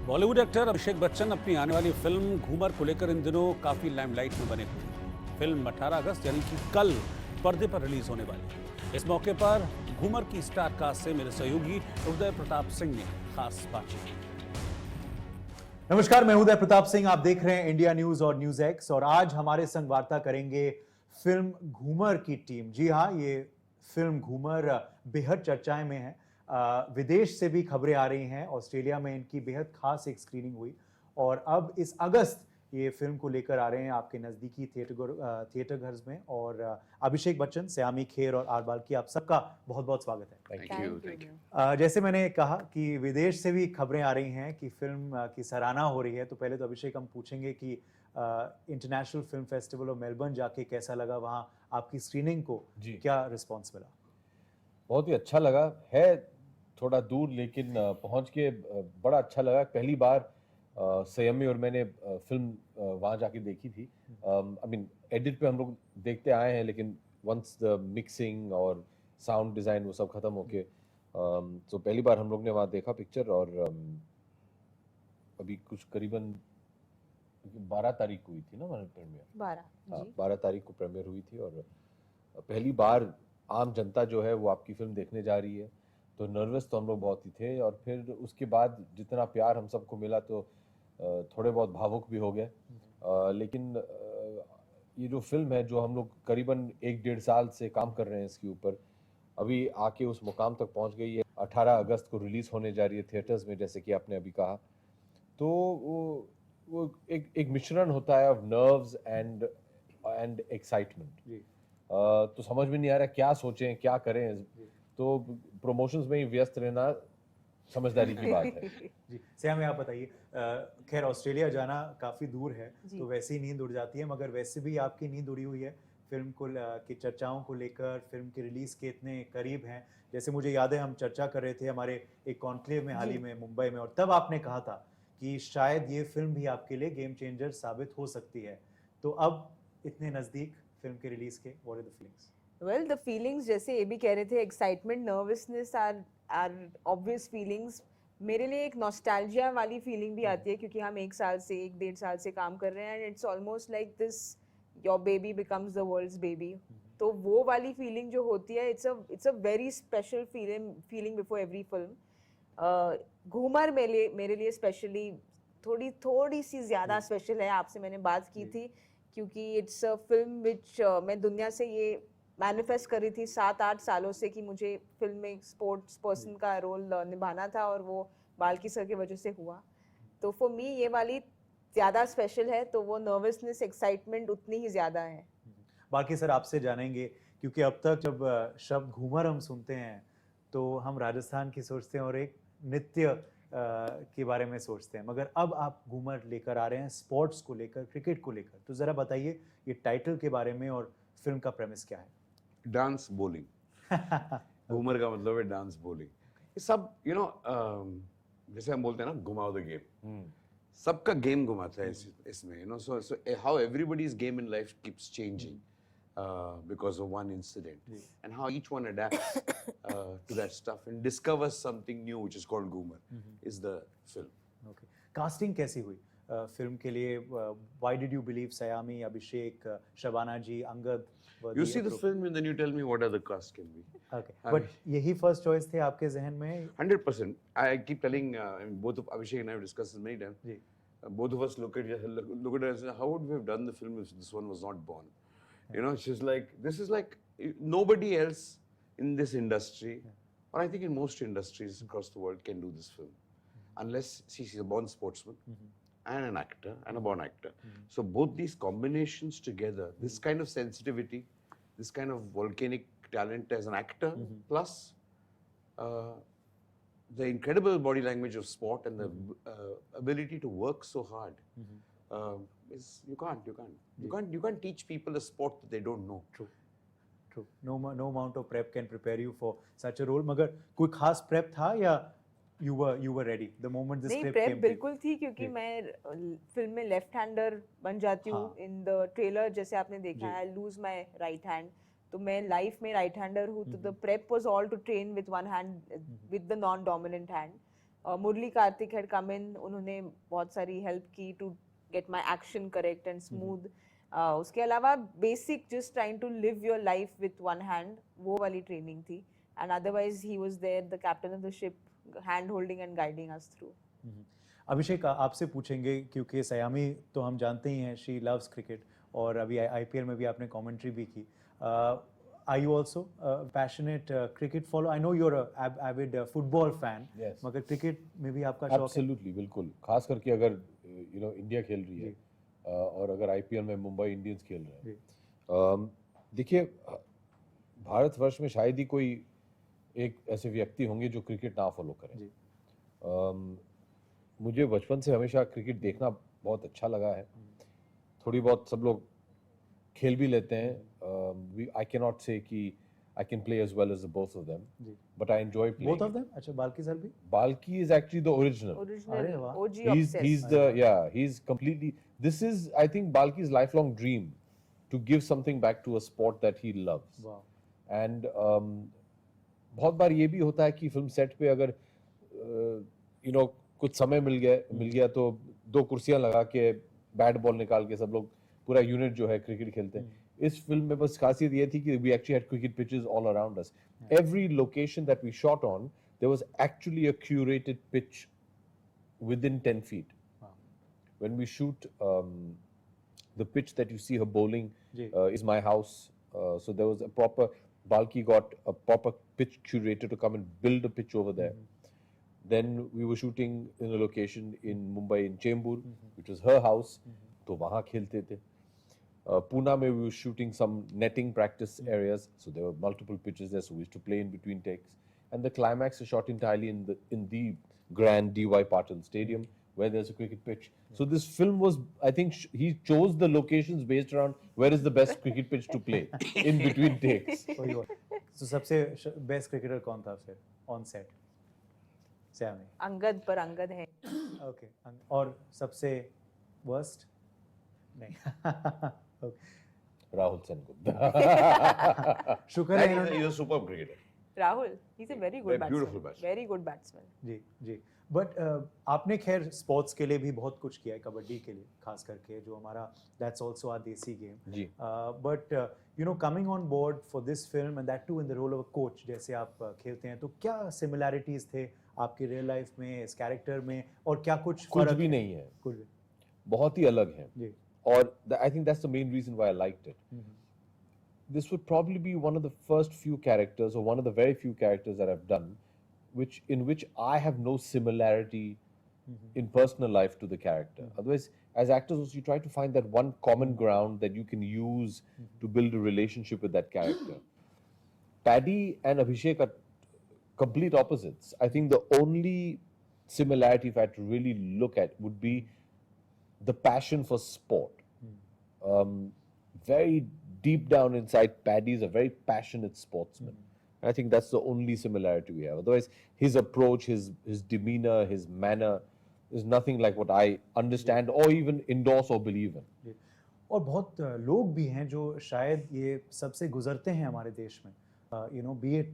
Bollywood actor Abhishek Bachchan अपनी आने वाली फिल्म घूमर को लेकर इन दिनों काफी लाइमलाइट में बने हुए हैं। फिल्म 18 अगस्त यानी कि कल पर्दे पर रिलीज होने वाली है। इस मौके पर घूमर की स्टार कास्ट से मेरे सहयोगी उदय प्रताप सिंह ने खास बातचीत की। नमस्कार, मैं उदय प्रताप सिंह। आप देख रहे हैं इंडिया न्यूज और न्यूज एक्स और आज हमारे संग वार्ता करेंगे फिल्म घूमर की टीम। जी हाँ, ये फिल्म घूमर बेहद चर्चाएं में है। विदेश से भी खबरें आ रही हैं। ऑस्ट्रेलिया में इनकी बेहद खास एक स्क्रीनिंग हुई और अब इस अगस्त ये फिल्म को लेकर आ रहे हैं आपके नज़दीकी थिएटर घर में। और अभिषेक बच्चन, सयामी खेर और आरबाल की आप सबका बहुत बहुत स्वागत है। Thank you. जैसे मैंने कहा कि विदेश से भी खबरें आ रही हैं कि फिल्म की सराहना हो रही है, तो पहले तो अभिषेक हम पूछेंगे कि इंटरनेशनल फिल्म फेस्टिवल और मेलबर्न जाके कैसा लगा, वहाँ आपकी स्क्रीनिंग को क्या रिस्पॉन्स मिला? बहुत ही अच्छा लगा। है थोड़ा दूर लेकिन पहुंच के बड़ा अच्छा लगा। पहली बार संयमी और मैंने फिल्म वहाँ जाके देखी थी। आई मीन एडिट पे हम लोग देखते आए हैं, लेकिन वंस द मिक्सिंग और साउंड डिज़ाइन वो सब खत्म होके तो पहली बार हम लोग ने वहाँ देखा पिक्चर। और अभी कुछ करीबन 12 तारीख को हुई थी ना हमारी प्रीमियर। 12 तारीख को प्रीमियर हुई थी और पहली बार आम जनता जो है वो आपकी फिल्म देखने जा रही है, तो नर्वस तो हम लोग बहुत ही थे। और फिर उसके बाद जितना प्यार हम सबको मिला तो थोड़े बहुत भावुक भी हो गए। लेकिन ये जो फिल्म है, जो हम लोग करीबन 1-1.5 साल से काम कर रहे हैं इसके ऊपर, अभी आके उस मुकाम तक पहुंच गई है। 18 अगस्त को रिलीज होने जा रही है थिएटर्स में, जैसे कि आपने अभी कहा। तो वो एक मिश्रण होता है ऑफ नर्व्स एंड एक्साइटमेंट। तो समझ में नहीं आ रहा क्या सोचें, क्या करें। तो प्रमोशंस में ही व्यस्त रहना समझदारी की बात है। जी सयामी, आप बताइए। खैर ऑस्ट्रेलिया जाना काफ़ी दूर है तो वैसे ही नींद उड़ जाती है, मगर वैसे भी आपकी नींद उड़ी हुई है फिल्म को की चर्चाओं को लेकर। फिल्म के रिलीज के इतने करीब हैं, जैसे मुझे याद है हम चर्चा कर रहे थे हमारे एक कॉन्क्लेव में हाल ही में मुंबई में, और तब आपने कहा था कि शायद ये फिल्म भी आपके लिए गेम चेंजर साबित हो सकती है। तो अब इतने नज़दीक फिल्म के रिलीज के, what are the feelings? Well, the feelings जैसे ये भी कह रहे थे, excitement, nervousness are obvious feelings. मेरे लिए एक नॉस्टैल्जिया वाली फीलिंग भी आती है, क्योंकि हम 1-1.5 साल से काम कर रहे हैं and it's almost like this your baby becomes the world's baby. तो वो वाली फीलिंग जो होती है, it's a very special feeling before every film. Ghoomar मेरे लिए स्पेशली थोड़ी सी ज़्यादा स्पेशल है। आपसे मैंने बात की थी क्योंकि इट्स अ फिल्म विच मैं दुनिया से ये मैनिफेस्ट कर रही थी 7-8 सालों से कि मुझे फिल्म में स्पोर्ट्स पर्सन का रोल निभाना था, और वो बाल्की सर की वजह से हुआ। तो फॉर मी ये वाली ज़्यादा स्पेशल है, तो वो नर्वसनेस, एक्साइटमेंट उतनी ही ज़्यादा है। बाल्की सर, आपसे जानेंगे, क्योंकि अब तक जब शब्द घूमर हम सुनते हैं तो हम राजस्थान की सोचते हैं और एक नृत्य के बारे में सोचते हैं, मगर अब आप घूमर लेकर आ रहे हैं स्पोर्ट्स को लेकर, क्रिकेट को लेकर। तो ज़रा बताइए ये टाइटल के बारे में और फिल्म का प्रेमिस क्या है? Dance bowling. घूमर का मतलब है डांस बॉलिंग। ये सब जैसे हम बोलते हैं ना, घुमाओ द गेम। सबका गेम घुमाता है इसमें, so how everybody's game in life keeps changing because of one incident, and how each one adapts to that stuff and discovers something new, which is called Ghoomer, is the film. Okay. Casting कैसी हुई film के लिए? Why did you believe Saiyami, Abhishek, Shabana ji, Angad? You see the film and then you tell me what other cast can be. Okay. But यही first choice थे आपके जहन में? 100%. I keep telling both of Abhishek and I have discussed this many times. Both of us look at it and say, how would we have done the film if this one was not born? She's like, this is like nobody else in this industry, or I think in most industries across the world, can do this film, unless she's a born sportsman and an actor and a born actor. So both these combinations together, this kind of sensitivity, this kind of volcanic talent as an actor, plus the incredible body language of sport and the ability to work so hard. Is you can't teach people a sport that they don't know. True. No amount of prep can prepare you for such a role. मगर कोई खास prep था या you were ready the moment the script came? नहीं, prep बिल्कुल थी, क्योंकि मैं फिल्म में लेफ्ट हैंडर बन जाती हूँ। इन द ट्रेलर जैसे आपने देखा है, I lose my right hand, तो मैं लाइफ में राइट हैंडर हूँ। तो the prep was all to train with one hand, with the non dominant hand. Murali Karthik had come in, उन्होंने बहुत सारी help की to get my action correct and smooth. उसके अलावा basic just trying to live your life with one hand, वो वाली training थी. And otherwise he was there, the captain of the ship, hand holding and guiding us through. अभिषेक आपसे पूछेंगे क्योंकि सयामी तो हम जानते ही हैं, शी लव्स क्रिकेट और अभी आईपीएल में भी आपने कमेंट्री भी की. Are you also a passionate cricket follower? I know you're a avid football fan. Yes. मगर क्रिकेट में भी आपका शौक है? Absolutely, बिल्कुल. खास करके अगर इंडिया खेल रही है और अगर आईपीएल में मुंबई इंडियंस खेल रहे हैं, देखिए भारतवर्ष में शायद ही कोई एक ऐसे व्यक्ति होंगे जो क्रिकेट ना फॉलो करें. मुझे बचपन से हमेशा क्रिकेट देखना बहुत अच्छा लगा है. थोड़ी बहुत सब लोग खेल भी लेते हैं. I cannot say कि I can play as well as the both of them, but I enjoy playing. Both of them? अच्छा, बाल्की सर भी? Balki is actually the original. अरे वाह. OG He's obsessed. he's completely. This is, I think, Balki's lifelong dream to give something back to a sport that he loves. Wow. And बहुत बार ये भी होता है कि फिल्म सेट पे अगर कुछ समय मिल गया तो दो कुर्सियां लगा के बैट बॉल निकाल के सब लोग पूरा यूनिट जो है क्रिकेट खेलते हैं. इस फिल्म में बस खासियत ये थी कि we actually had cricket pitches all around us. Every location that we shot on, there was actually a curated pitch within 10 feet. Wow. When we shoot, the pitch that you see her bowling is my house. So there was a proper, Balki got a proper pitch curator to come and build a pitch over there. Then we were shooting in a location in Mumbai in Chembur, which was her house. तो वहाँ खेलते थे. Pune we were shooting some netting practice areas, so there were multiple pitches there, so we used to play in between takes. And the climax is shot entirely in the grand D.Y. Patil Stadium, where there's a cricket pitch. So this film was, I think, he chose the locations based around where is the best cricket pitch to play in between takes. So सबसे best cricketer कौन था फिर on set? सयामी. Angad पर अंगद है. Okay. और सबसे worst? नहीं. Rahul Sengupta. शुक्र है. He's a superb cricketer. Rahul, he's a very good batsman. Beautiful batsman. Very good batsman. जी. बट आपने खैर स्पोर्ट्स के लिए भी बहुत कुछ किया है, कबड्डी के लिए खास करके जो हमारा that's also our desi game. जी. But coming on board for this film and that too in the role of a coach जैसे आप खेलते हैं, तो क्या सिमिलैरिटीज थे आपकी रियल लाइफ में, इस कैरेक्टर में, और क्या कुछ भी नहीं है. कुछ भी बहुत ही अलग है. जी. Or I think that's the main reason why I liked it. This would probably be one of the first few characters, or one of the very few characters that I've done, in which I have no similarity in personal life to the character. Otherwise, as actors, also, you try to find that one common ground that you can use to build a relationship with that character. Paddy and Abhishek are complete opposites. I think the only similarity, if I had to really look at, would be the passion for sport. Very deep down inside, Paddy is a very passionate sportsman. I think that's the only similarity we have. Otherwise, his approach, his demeanor, his manner is nothing like what I understand or even endorse or believe in. और बहुत लोग भी हैं जो शायद ये सबसे गुजरते हैं हमारे देश में. Be it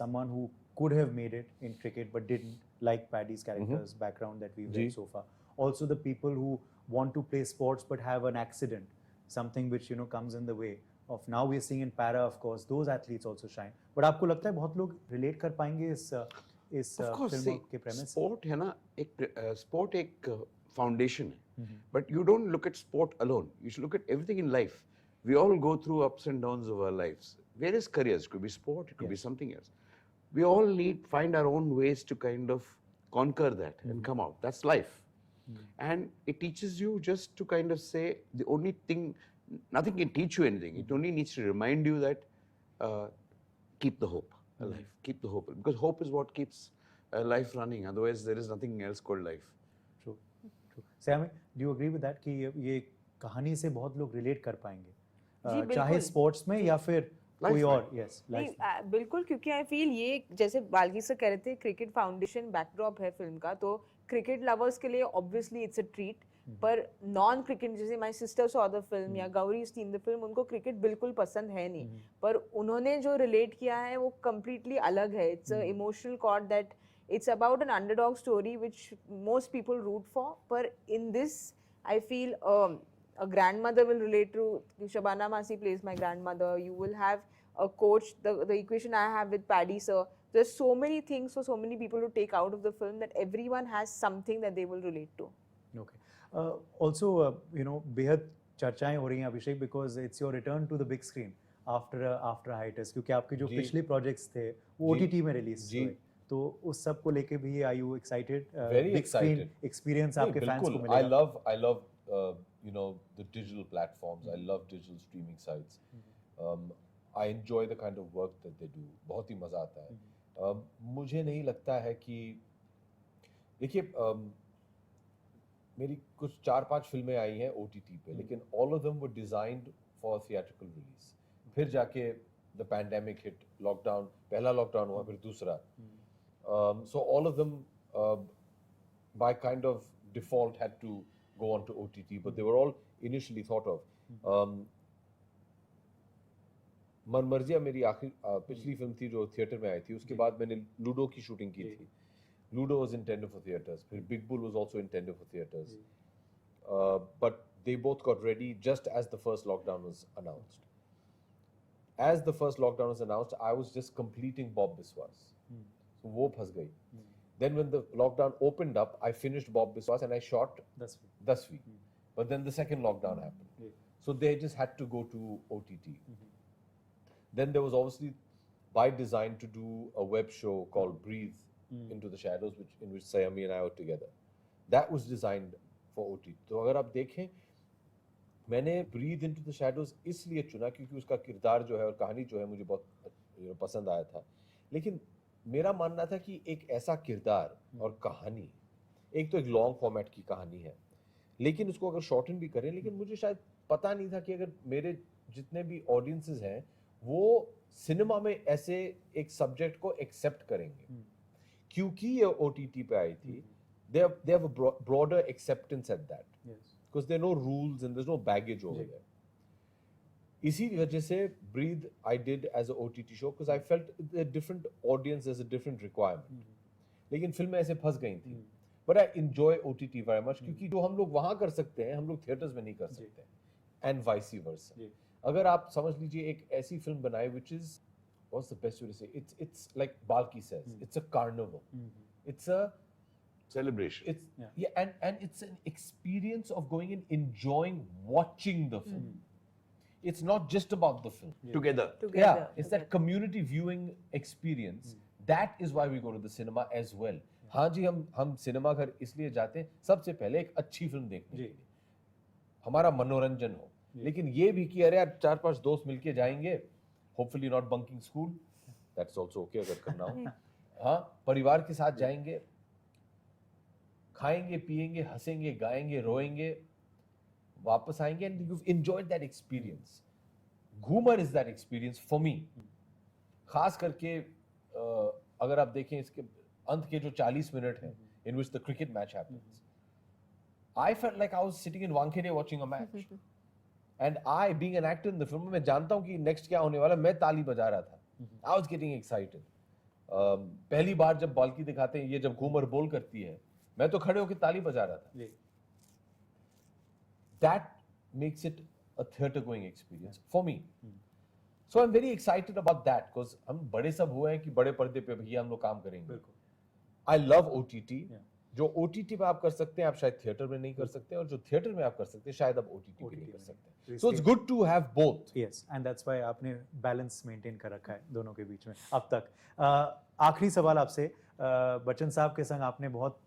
someone who could have made it in cricket but didn't, like Paddy's character's background that we've read so far. Also the people who want to play sports but have an accident, something which comes in the way of. Now we're seeing in para, of course, those athletes also shine. But आपको लगता है बहुत लोग relate कर पाएंगे इस film के premise? Sport है ना, sport एक foundation है. But you don't look at sport alone. You should look at everything in life. We all go through ups and downs of our lives. Various careers, it could be sport, it could be something else. We all find our own ways to kind of conquer that and come out. That's life. And it teaches you just to kind of say the only thing, nothing can teach you anything. It only needs to remind you that keep the hope alive, keep the hope. Because hope is what keeps life running. Otherwise, there is nothing else called life. True. Saiyami, do you agree with that कि ये कहानी से बहुत लोग relate कर पाएंगे, चाहे sports में या फिर कोई और? यस, बिल्कुल, क्योंकि आई फील ये जैसे बाल्की से कह रहे थे, क्रिकेट फाउंडेशन बैकड्रॉप है फिल्म का, तो क्रिकेट लवर्स के लिए ऑब्वियसली इट्स अ ट्रीट. पर नॉन क्रिकेट, जैसे my sister saw the film या गौरी सीन द फिल्म, उनको क्रिकेट बिल्कुल पसंद है नहीं, पर उन्होंने जो रिलेट किया है वो कम्प्लीटली अलग है. It's a emotional chord that It's about an underdog story which most people root for. But in this, I feel a grandmother will relate to. Shabana Masi plays my grandmother. You will have a coach. The equation I have with Paddy sir. There's so many things for so many people to take out of the film that everyone has something that they will relate to. Okay. Also, बेहद चर्चाएं हो रही हैं अभिषेक, because it's your return to the big screen after hiatus, क्योंकि आपके जो पिछले projects थे वो OTT में release हुए, तो उस सब को लेके भी are you excited? Very big screen excited. experience आपके fans को मिलेगा? I love the digital platforms. I love digital streaming sites. I enjoy the kind of work that they do. बहुत ही मजा आता है. मुझे नहीं लगता है कि देखिए मेरी कुछ 4-5 फिल्में आई हैं OTT पे, लेकिन all of them were designed for theatrical release. फिर जाके the pandemic hit, lockdown, पहला lockdown हुआ, फिर दूसरा. So all of them by kind of default had to go on to OTT, but they were all initially thought of. Manmarziyaan मेरी आखिरी पिछली film थी जो थिएटर में आई थी, उसके बाद मैंने लूडो की शूटिंग की थी. Ludo was intended for theaters. Big Bull was also intended for theaters. But they both got ready just as the first lockdown was announced. As the first lockdown was announced, I was just completing Bob Biswas. So wo phas gayi. Then when the lockdown opened up, I finished Bob Biswas and I shot Dasvi. But then the second lockdown happened. So they just had to go to OTT. Then there was obviously by design to do a web show called Breathe into the Shadows, in which Saiyami and I were together. That was designed for OTT. तो अगर आप देखें, मैंने Breathe into the Shadows इसलिए चुना क्योंकि उसका किरदार जो है और कहानी जो है मुझे बहुत पसंद आया था. लेकिन मेरा मानना था कि एक ऐसा किरदार और कहानी, एक तो एक लॉन्ग फॉर्मेट की कहानी है, लेकिन उसको अगर शॉर्टन भी करें, लेकिन मुझे शायद पता नहीं था कि अगर मेरे जितने भी ऑडियंसेस हैं वो सिनेमा में ऐसे एक सब्जेक्ट को एक्सेप्ट करेंगे. क्योंकि ये OTT पे आई थी, they have a broader acceptance at that. Yes. Because there are no rules and there's no baggage over there. इसी वजह से Breathe I did as a OTT show because I felt a different audience, there's a different requirement. लेकिन फिल्में ऐसे फंस गई थी. But I enjoy OTT very much क्योंकि जो हम लोग वहाँ कर सकते हैं, हम लोग थिएटर्स में नहीं कर सकते. And vice versa. अगर आप समझ लीजिए एक ऐसी फिल्म बनाए which is, what's the best way to say? It's like Balki says, it's a carnival. It's a celebration. And it's an experience of going and enjoying watching the film. It's not just about the film. Together. It's that community viewing experience. That is why we go to the cinema as well. हाँ जी, हम cinema घर इसलिए जाते हैं सबसे पहले एक अच्छी फिल्म देखने के लिए, हमारा मनोरंजन हो. लेकिन ये भी कि अरे यार 4-5 दोस्त मिलके जाएंगे, hopefully not bunking school, that's also okay अगर करना हो. हाँ, परिवार के साथ जाएंगे, खाएंगे, पिएंगे, हंसेंगे, गाएंगे, रोएंगे, वापस आएंगे, and you've enjoyed that experience. Ghoomer is that experience for me. खास करके अगर आप देखें इसके अंत के जो 40 मिनट हैं, in which the cricket match happens, I felt like I was sitting in Wankhede watching a match. And I, being an actor in the film, मैं जानता हूँ कि next क्या होने वाला, मैं ताली बजा रहा था. I was getting excited. पहली बार जब बाल्की दिखाते हैं, ये जब घूमर बोल करती है, मैं तो खड़े होकर ताली बजा रहा था. That makes it a theatre-going experience for me. So I'm very excited about that because हम बड़े सब हुए हैं कि बड़े पर्दे पे भैया हम लोग काम करेंगे. I love OTT. जो OTT पे आप कर सकते हैं, आप शायद थिएटर में नहीं कर सकते, और जो थिएटर में आप कर सकते हैं, शायद आप OTT पे नहीं कर सकते. So it's good to have both. Yes, and that's why आपने बैलेंस मेंटेन कर रखा है दोनों के बीच में अब तक. आखिरी सवाल आपसे, बच्चन साहब के संग आपने बहुत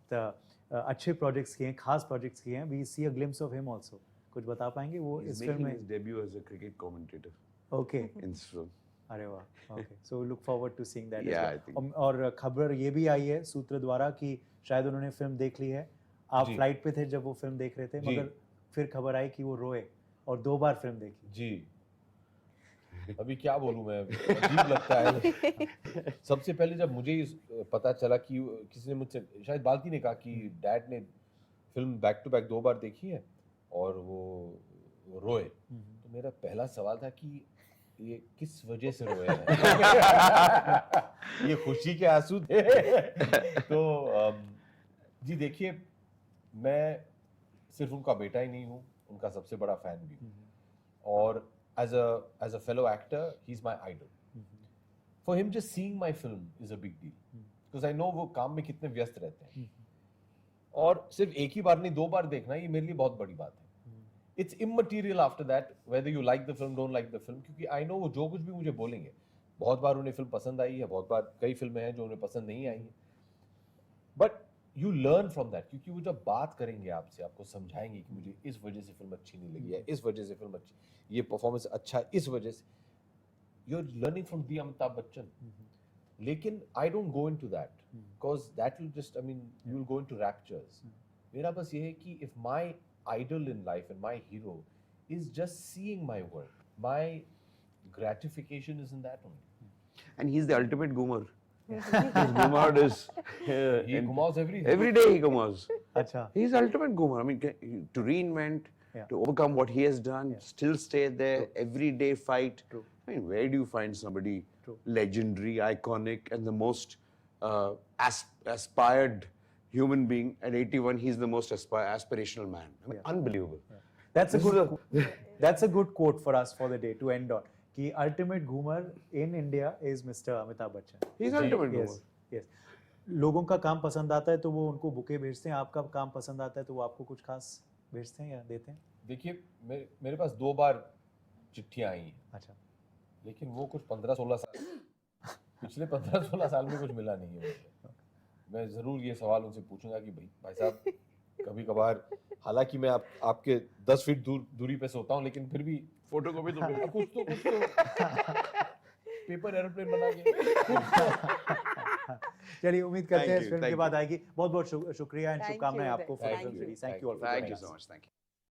अच्छे प्रोजेक्ट्स किए हैं, खास प्रोजेक्ट्स किए हैं. We see a glimpse of him also. कुछ बता पाएंगे वो इस फिल्म में? His debut as a cricket commentator. Okay. In this film. अरे वाह. Okay. So look forward to seeing that. Yeah, I think. और खबर ये भी आई है सूत्र द्वारा कि शायद उन्होंने फिल्म देख ली है. आप फ्लाइट पे थे जब वो फिल्म देख रहे थे, मगर फिर खबर आई कि वो रोए और 2 बार फिल्म देखी. जी. अभी क्या बोलूं मैं, अजीब लगता है. सबसे पहले जब मुझे पता चला कि किसी ने मुझसे, शायद बाल्की ने कहा कि डैड ने फिल्म बैक टू बैक 2 बार देखी है और वो रोए, तो मेरा पहला सवाल था कि ये किस वजह से रोए हैं? ये खुशी के आंसू थे। तो जी देखिए, मैं सिर्फ उनका बेटा ही नहीं हूँ, उनका सबसे बड़ा फैन भी हूँ। और as a fellow actor, he's my idol. For him, just seeing my film is a big deal, because I know वो काम में कितने व्यस्त रहते हैं। और सिर्फ एक ही बार नहीं, 2 बार देखना, ये मेरे लिए बहुत बड़ी बात है। It's immaterial after that whether you like the film, don't like the film, क्योंकि I know वो जो कुछ भी मुझे बोलेंगे, बहुत बार उन्हें फिल्म पसंद आई है, बहुत बार कई फिल्में हैं जो उन्हें पसंद नहीं आई हैं, but you learn from that, क्योंकि वो जब बात करेंगे आपसे, आपको समझाएंगे कि मुझे इस वजह से फिल्म अच्छी नहीं लगी है, इस वजह से फिल्म अच्छी, ये परफॉर्मेंस अच्छा इस वजह से, you are learning from the Amitabh Bachchan. लेकिन I don't go into that, because that will just, I mean you will go into raptures. मेरा बस ये है कि if my idol in life and my hero is just seeing my work, my gratification is in that only. And he's the ultimate Ghoomer. His Ghoomer is He Ghoomers everything. every day he Ghoomers. अच्छा He's the ultimate Ghoomer. I mean, to reinvent, to overcome what he has done, still stay there, every day fight. I mean, where do you find somebody legendary, iconic, and the most aspired human being at 81? He's the most aspirational man. I mean, unbelievable. That's a good quote for us for the day to end on. कि ultimate Ghoomer in India is Mr. Amitabh Bachchan. He's ultimate Ghoomer. Yes. लोगों का काम पसंद आता है तो वो उनको बुके भेजते हैं, आपका काम पसंद आता है तो वो आपको कुछ खास भेजते हैं या देते हैं? देखिए, मेरे पास 2 बार चिट्ठियां आई हैं। अच्छा। लेकिन वो कुछ 15-16 साल, पिछले 15-16 साल में कुछ मिला नहीं है मुझे। मैं जरूर ये सवाल उनसे पूछूंगा कि भाई साहब, कभी कभार, हालांकि मैं आपके 10 फीट दूरी पे सोता हूँ, लेकिन फिर भी फोटोकॉपी तो कुछ तो पेपर एरोप्लेन बना के। चलिए, उम्मीद करते हैं इस फिल्म के बाद आएगी। बहुत बहुत शुक्रिया एंड शुभकामनाएं आपको। Thank you so much. Thank you.